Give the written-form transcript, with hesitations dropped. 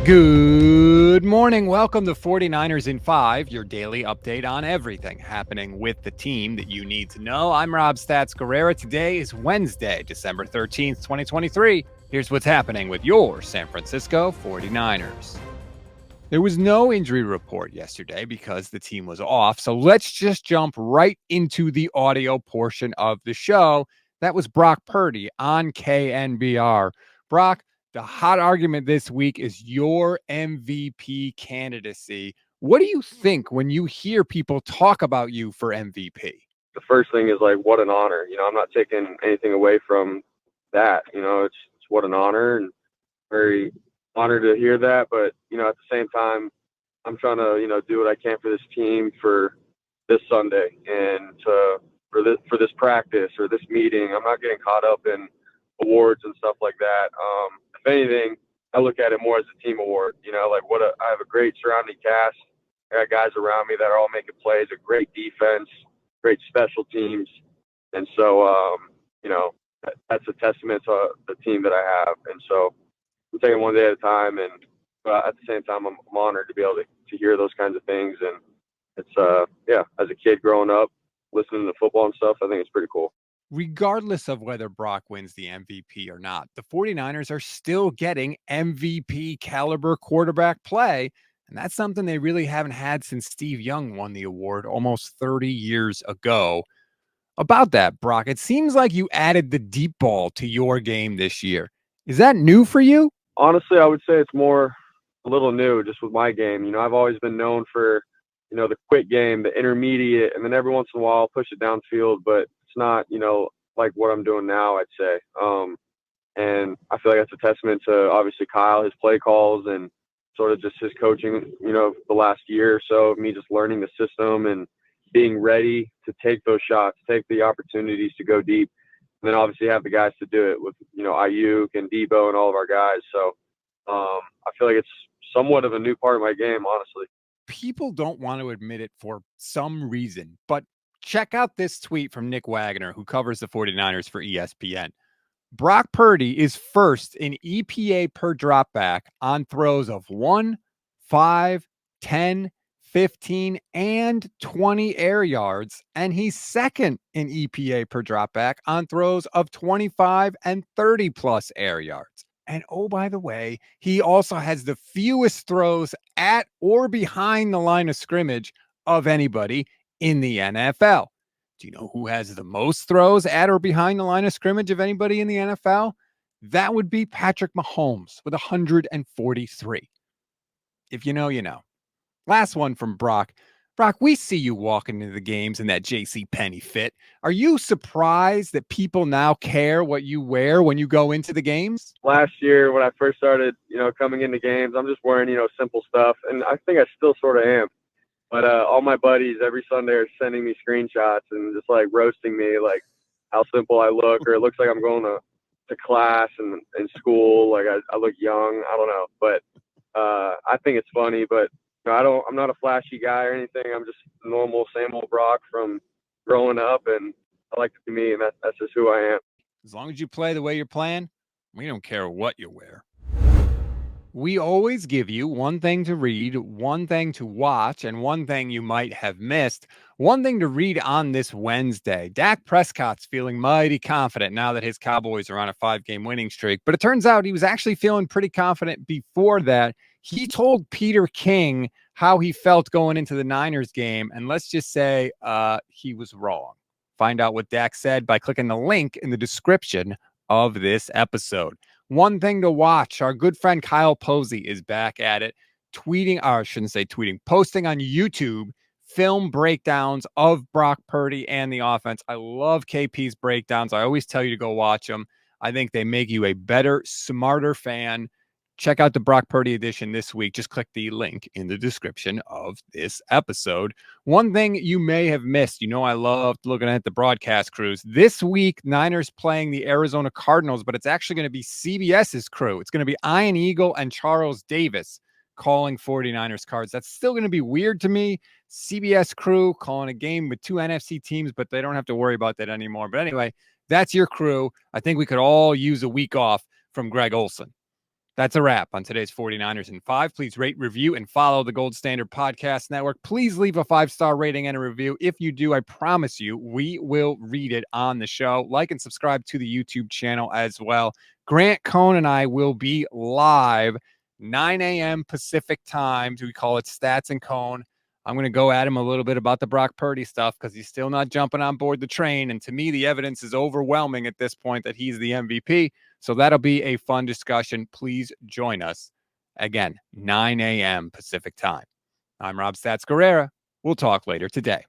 Good morning. Welcome to 49ers in 5, your daily update on everything happening with the team that you need to know. I'm Rob Stats Guerrera. Today is Wednesday, December 13th, 2023. Here's what's happening with your San Francisco 49ers. There was no injury report yesterday because the team was off, so let's just jump right into the audio portion of the show. That was Brock Purdy on KNBR. Brock, the hot argument this week is your MVP candidacy. What do you think when you hear people talk about you for MVP? The first thing is like, what an honor. I'm not taking anything away from that. It's what an honor, and very honored to hear that. But, at the same time, I'm trying to, do what I can for this team for this Sunday and for this practice or this meeting. I'm not getting caught up in awards and stuff like that. If anything, I look at it more as a team award. I have a great surrounding cast. I got guys around me that are all making plays, a great defense, great special teams. And so, that's a testament to the team that I have. And so I'm taking one day at a time. And at the same time, I'm honored to be able to hear those kinds of things. And it's, as a kid growing up, listening to football and stuff, I think it's pretty cool. Regardless of whether Brock wins the MVP or not, the 49ers are still getting MVP caliber quarterback play. And that's something they really haven't had since Steve Young won the award almost 30 years ago. About that, Brock, it seems like you added the deep ball to your game this year. Is that new for you? Honestly, I would say it's more a little new just with my game. I've always been known for, the quick game, the intermediate, and then every once in a while I'll push it downfield, but it's not, like what I'm doing now, I'd say. And I feel like that's a testament to obviously Kyle, his play calls, and sort of just his coaching, the last year or so of me just learning the system and being ready to take those shots, take the opportunities to go deep, and then obviously have the guys to do it with, Ayuk and Debo and all of our guys. So I feel like it's somewhat of a new part of my game, honestly. People don't want to admit it for some reason, but check out this tweet from Nick Wagner, who covers the 49ers for ESPN. Brock Purdy is first in EPA per dropback on throws of 1, 5, 10, 15, and 20 air yards. And he's second in EPA per dropback on throws of 25 and 30 plus air yards. And oh, by the way, he also has the fewest throws at or behind the line of scrimmage of anybody in the NFL. Do you know who has the most throws at or behind the line of scrimmage of anybody in the NFL? That would be Patrick Mahomes with 143. If you know, you know. Last one from Brock. Brock, we see you walking into the games in that JCPenney fit. Are you surprised that people now care what you wear when you go into the games? Last year when I first started, coming into games, I'm just wearing, simple stuff. And I think I still sort of am. But all my buddies every Sunday are sending me screenshots and just like roasting me, like how simple I look, or it looks like I'm going to class and in school. Like I look young. I don't know, but I think it's funny. But I'm not a flashy guy or anything. I'm just normal, same old Brock from growing up, and I like to be me, and that's just who I am. As long as you play the way you're playing, we don't care what you wear. We always give you one thing to read, one thing to watch, and one thing you might have missed. One thing to read on this Wednesday. Dak Prescott's feeling mighty confident now that his Cowboys are on a 5-game winning streak. But it turns out he was actually feeling pretty confident before that. He told Peter King how he felt going into the Niners game. And let's just say he was wrong. Find out what Dak said by clicking the link in the description of this episode. One thing to watch, our good friend Kyle Posey is back at it, posting on YouTube film breakdowns of Brock Purdy and the offense. I love KP's breakdowns. I always tell you to go watch them. I think they make you a better, smarter fan. Check out the Brock Purdy edition this week. Just click the link in the description of this episode. One thing you may have missed, I loved looking at the broadcast crews. This week, Niners playing the Arizona Cardinals, but it's actually going to be CBS's crew. It's going to be Ian Eagle and Charles Davis calling 49ers cards. That's still going to be weird to me. CBS crew calling a game with two NFC teams, but they don't have to worry about that anymore. But anyway, that's your crew. I think we could all use a week off from Greg Olsen. That's a wrap on today's 49ers in 5. Please rate, review, and follow the Gold Standard Podcast Network. Please leave a 5-star rating and a review. If you do, I promise you, we will read it on the show. Like and subscribe to the YouTube channel as well. Grant Cohn and I will be live 9 a.m. Pacific time. We call it Stats and Cohn. I'm going to go at him a little bit about the Brock Purdy stuff because he's still not jumping on board the train. And to me, the evidence is overwhelming at this point that he's the MVP. So that'll be a fun discussion. Please join us again, 9 a.m. Pacific time. I'm Rob Stats Guerrera. We'll talk later today.